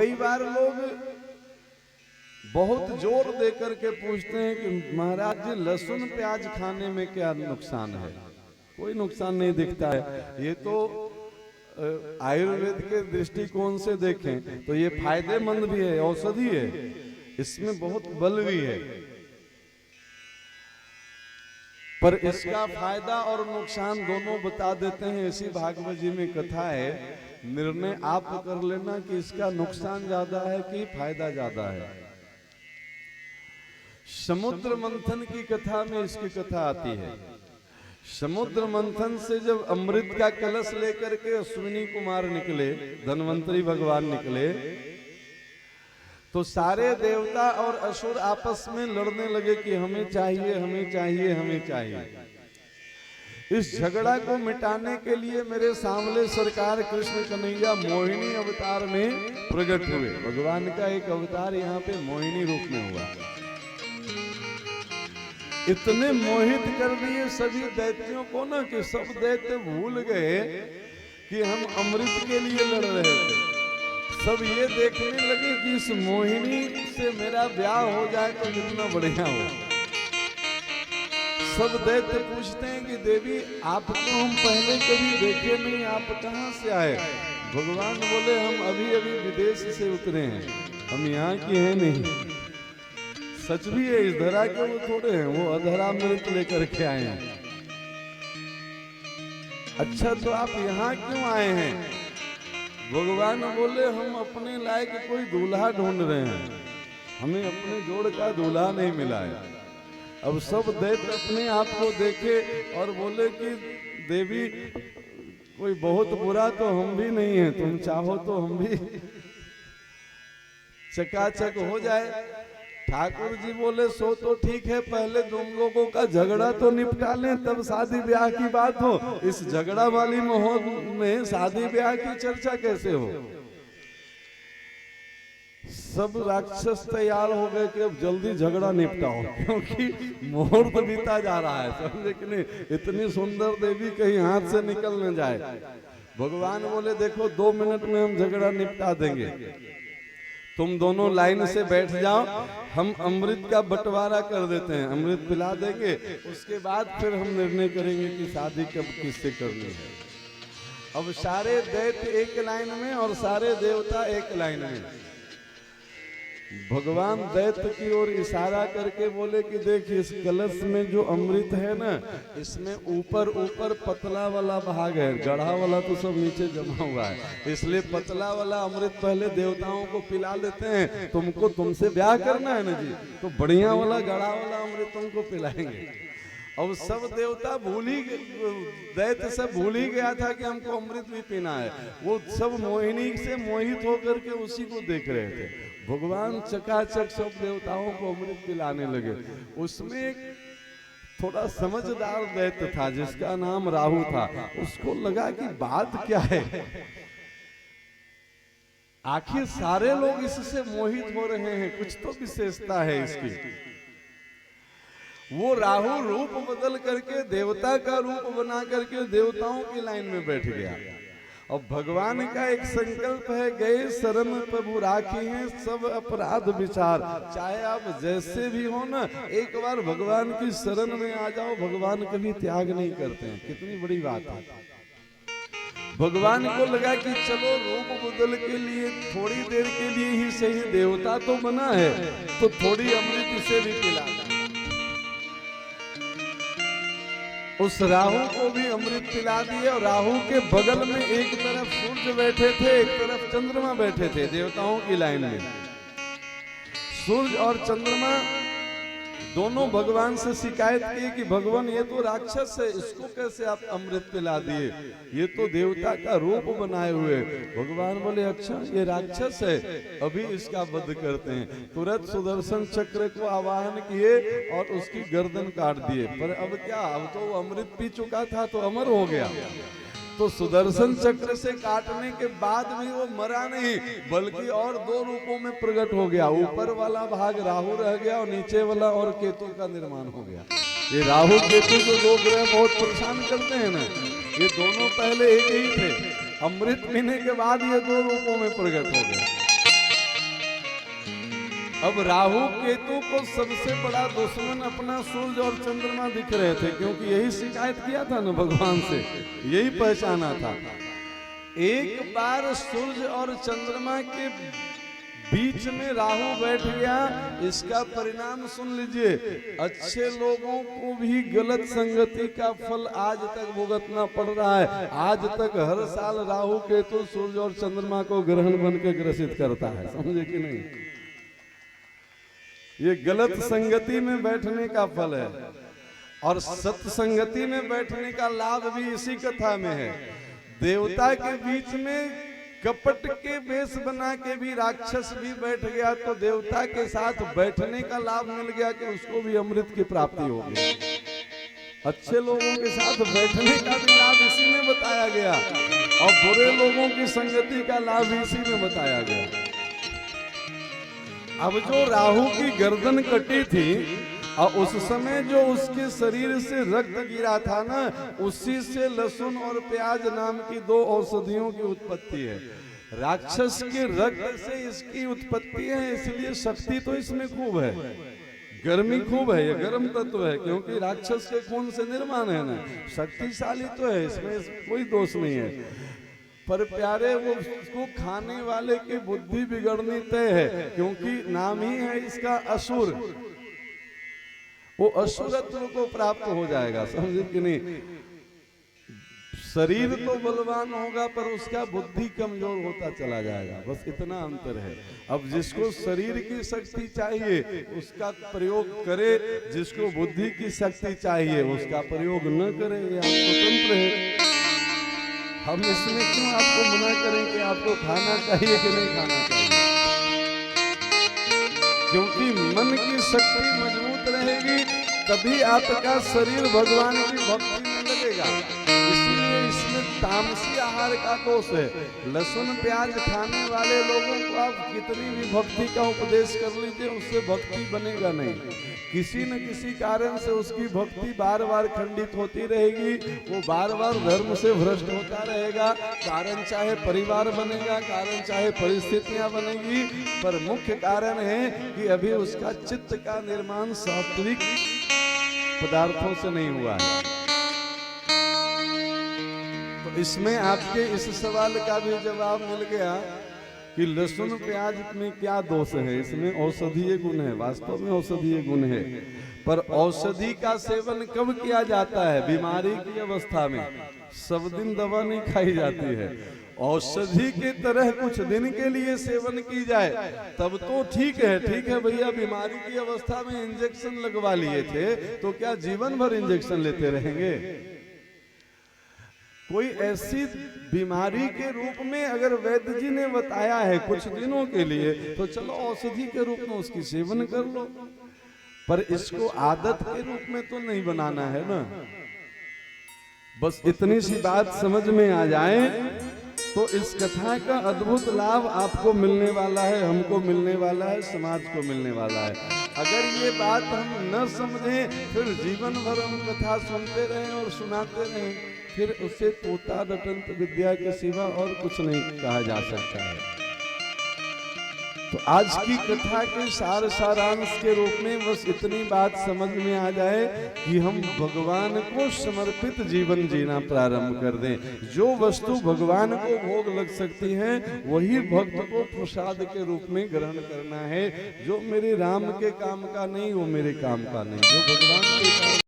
कई बार लोग बहुत जोर दे करके पूछते हैं कि महाराज जी लहसुन प्याज खाने में क्या नुकसान है? कोई नुकसान नहीं दिखता है। ये तो आयुर्वेद के दृष्टिकोण से देखें तो ये फायदेमंद भी है, औषधि है, इसमें बहुत बल भी है, पर इसका फायदा और नुकसान दोनों बता देते हैं। इसी भागवत जी में कथा है, निर्णय आप कर लेना कि इसका नुकसान ज्यादा है कि फायदा ज्यादा है। समुद्र मंथन की कथा में इसकी कथा आती है। समुद्र मंथन से जब अमृत का कलश लेकर के अश्विनी कुमार निकले, धन्वंतरी भगवान निकले, तो सारे देवता और असुर आपस में लड़ने लगे कि हमें चाहिए, हमें चाहिए, हमें चाहिए। इस झगड़ा को मिटाने के लिए मेरे सामने सरकार कृष्ण कन्हैया मोहिनी अवतार में प्रकट हुए। भगवान का एक अवतार यहाँ पे मोहिनी रूप में हुआ। इतने मोहित कर दिए सभी दैत्यों को ना कि सब दैत्य भूल गए कि हम अमृत के लिए लड़ रहे थे। सब ये देखने लगे कि इस मोहिनी से मेरा ब्याह हो जाए तो कितना बढ़िया हो। सब दैत्य पूछते हैं कि देवी आपको हम पहले कभी देखे नहीं, आप कहाँ से आए? भगवान बोले हम अभी अभी विदेश से उतरे हैं, हम यहाँ के हैं नहीं। सच भी है, इस धरा के वो थोड़े हैं, वो अधरा मृत लेकर के आए हैं। अच्छा तो आप यहाँ क्यों आए हैं? भगवान बोले हम अपने लायक कोई दूल्हा ढूंढ रहे हैं, हमें अपने जोड़ का दूल्हा नहीं मिला है। अब सब दैत्य अपने आप को देखे और बोले कि देवी कोई बहुत बुरा तो हम भी नहीं है, तुम चाहो तो हम भी चकाचक हो जाए। ठाकुर जी बोले सो तो ठीक है, पहले तुम लोगों का झगड़ा तो निपटा लें तब शादी ब्याह की बात हो। इस झगड़ा वाली माहौल में शादी ब्याह की चर्चा कैसे हो? सब राक्षस तैयार हो गए कि अब जल्दी झगड़ा निपटाओ, क्योंकि मुहूर्त बीता जा रहा है, समझे कि नहीं? इतनी सुंदर देवी कहीं हाथ से निकल न जाए। भगवान बोले देखो 2 मिनट में हम झगड़ा निपटा देंगे, तुम दोनों लाइन से बैठ जाओ, हम अमृत का बंटवारा कर देते हैं, अमृत पिला देंगे, उसके बाद फिर हम निर्णय करेंगे कि शादी कब किससे करनी है। अब सारे दैत्य एक लाइन में और सारे देवता एक लाइन में। भगवान दैत्य की ओर इशारा करके बोले कि देख इस कलश में जो अमृत है ना, इसमें ऊपर ऊपर पतला वाला भाग है, गढ़ा वाला तो सब नीचे जमा हुआ है, इसलिए पतला वाला अमृत पहले देवताओं को पिला लेते हैं। तुमको तुमसे ब्याह करना है ना जी, तो बढ़िया वाला गढ़ा वाला अमृत तुमको पिलाएंगे। अब सब देवता भूल ही, दैत्य सब भूल ही गया था कि हमको अमृत भी पीना है। वो सब मोहिनी से मोहित होकर के उसी को देख रहे थे। भगवान चकाचक सब देवताओं को अमृत पिलाने लगे। उसमें एक थोड़ा समझदार दैत्य था जिसका नाम राहु था। उसको लगा कि बात क्या है, आखिर सारे लोग इससे मोहित हो रहे हैं, कुछ तो विशेषता है इसकी। वो राहु रूप बदल करके देवता का रूप बना करके देवताओं की लाइन में बैठ गया। और भगवान का एक संकल्प है, गए शरण प्रभु राखी हैं सब अपराध विचार। चाहे आप जैसे भी हो ना, एक बार भगवान की शरण में आ जाओ, भगवान कभी त्याग नहीं करते हैं। कितनी बड़ी बात है। भगवान को लगा कि चलो रूप बदल के लिए थोड़ी देर के लिए ही सही, देवता तो बना है तो थोड़ी अमृत इसे भी पिला। उस राहु को भी अमृत पिला दिए। और राहु के बगल में एक तरफ सूर्य बैठे थे, एक तरफ चंद्रमा बैठे थे देवताओं की लाइन में। सूर्य और चंद्रमा दोनों भगवान से शिकायत की कि भगवान ये तो राक्षस है, इसको कैसे आप अमृत पिला दिए, ये तो देवता का रूप बनाए हुए। भगवान बोले अच्छा ये राक्षस है, अभी इसका वध करते हैं। तुरंत सुदर्शन चक्र को आवाहन किए और उसकी गर्दन काट दिए। पर अब क्या, अब तो वो अमृत पी चुका था तो अमर हो गया। तो सुदर्शन चक्र से काटने के बाद भी वो मरा नहीं, बल्कि और 2 रूपों में प्रकट हो गया। ऊपर वाला भाग राहु रह गया और नीचे वाला और केतु का निर्माण हो गया। ये राहु केतु जो 2 ग्रह बहुत परेशान करते हैं ना, ये दोनों पहले एक ही थे, अमृत पीने के बाद ये 2 रूपों में प्रकट हो गए। अब राहु केतु को सबसे बड़ा दुश्मन अपना सूर्य और चंद्रमा दिख रहे थे, क्योंकि यही शिकायत किया था ना भगवान से, यही पहचाना था। एक बार सूर्य और चंद्रमा के बीच में राहु बैठ गया, इसका परिणाम सुन लीजिए। अच्छे लोगों को भी गलत संगति का फल आज तक भुगतना पड़ रहा है। आज तक हर साल राहु केतु सूर्य और चंद्रमा को ग्रहण बन के ग्रसित करता है, समझे कि नहीं? ये गलत संगति में बैठने का फल है, और सत्संगति में बैठने का लाभ भी इसी कथा में है। देवता के बीच में कपट के वेश बना के भी राक्षस भी बैठ गया, तो देवता के साथ बैठने का लाभ मिल गया कि उसको भी अमृत की प्राप्ति हो गई। अच्छे लोगों के साथ बैठने का भी लाभ इसी में बताया गया, और बुरे लोगों की संगति का लाभ इसी में बताया गया। अब जो राहु की गर्दन कटी थी, और उस समय जो उसके शरीर से रक्त गिरा था ना, उसी से लहसुन और प्याज नाम की दो औषधियों की उत्पत्ति है। राक्षस के रक्त से इसकी उत्पत्ति है, इसलिए शक्ति तो इसमें खूब है, गर्मी खूब है, ये गर्म तत्व है, क्योंकि राक्षस के खून से निर्माण है ना, शक्तिशाली तो है, इसमें कोई दोष नहीं है। पर प्यारे, वो उसको खाने वाले की बुद्धि बिगड़नी तय है, क्योंकि नाम ही है इसका असुर। वो असुरत्व को प्राप्त हो जाएगा, समझे कि नहीं? शरीर तो बलवान होगा, पर उसका बुद्धि कमजोर होता चला जाएगा, बस इतना अंतर है। अब जिसको शरीर की शक्ति चाहिए उसका प्रयोग करे, जिसको बुद्धि की शक्ति चाहिए उसका प्रयोग न करे, आप स्वतंत्र है। हम इसमें क्यों आपको मना करें कि आपको खाना चाहिए कि नहीं खाना चाहिए? क्योंकि मन की शक्ति मजबूत रहेगी, तभी आपका शरीर भगवान की भक्ति में लगेगा। इसलिए इसमें तामसी आहार का दोष है। लहसुन प्याज खाने वाले लोगों को आप कितनी भी भक्ति का उपदेश कर लीजिए, उससे भक्ति बनेगा नहीं। किसी न किसी कारण से उसकी भक्ति बार बार खंडित होती रहेगी, वो बार बार धर्म से भ्रष्ट होता रहेगा। कारण चाहे परिवार बनेगा, कारण चाहे परिस्थितियां बनेगी, पर मुख्य कारण है कि अभी उसका चित्त का निर्माण सात्विक पदार्थों से नहीं हुआ है। तो इसमें आपके इस सवाल का भी जवाब मिल गया कि लहसुन प्याज में क्या दोष है। इसमें औषधीय गुण है, वास्तव में औषधीय गुण है, पर औषधि का सेवन कब किया जाता है? बीमारी की अवस्था में। सब दिन दवा नहीं खाई जाती है। औषधि के तरह कुछ दिन के लिए सेवन की जाए तब तो ठीक है। ठीक है भैया, बीमारी की अवस्था में इंजेक्शन लगवा लिए थे, तो क्या जीवन भर इंजेक्शन लेते रहेंगे? कोई ऐसी बीमारी के रूप में अगर वैद्य जी ने बताया है कुछ दिनों के लिए, तो चलो औषधि के रूप में उसकी सेवन कर लो, पर इसको आदत के रूप में तो नहीं बनाना है ना। बस इतनी सी बात समझ में आ जाए तो इस कथा का अद्भुत लाभ आपको मिलने वाला है, हमको मिलने वाला है, समाज को मिलने वाला है। अगर ये बात हम न समझें, फिर जीवन भर हम कथा सुनते रहें और सुनाते रहें, फिर उसे तोता रटंत विद्या के सिवा और कुछ नहीं कहा जा सकता है। तो आज की कथा के सारांश के रूप में बस इतनी बात समझ में आ जाए कि हम भगवान को समर्पित जीवन जीना प्रारंभ कर दें। जो वस्तु भगवान को भोग लग सकती है वही भक्त को प्रसाद के रूप में ग्रहण करना है। जो मेरे राम के काम का नहीं वो मेरे काम का नहीं, जो भगवान के काम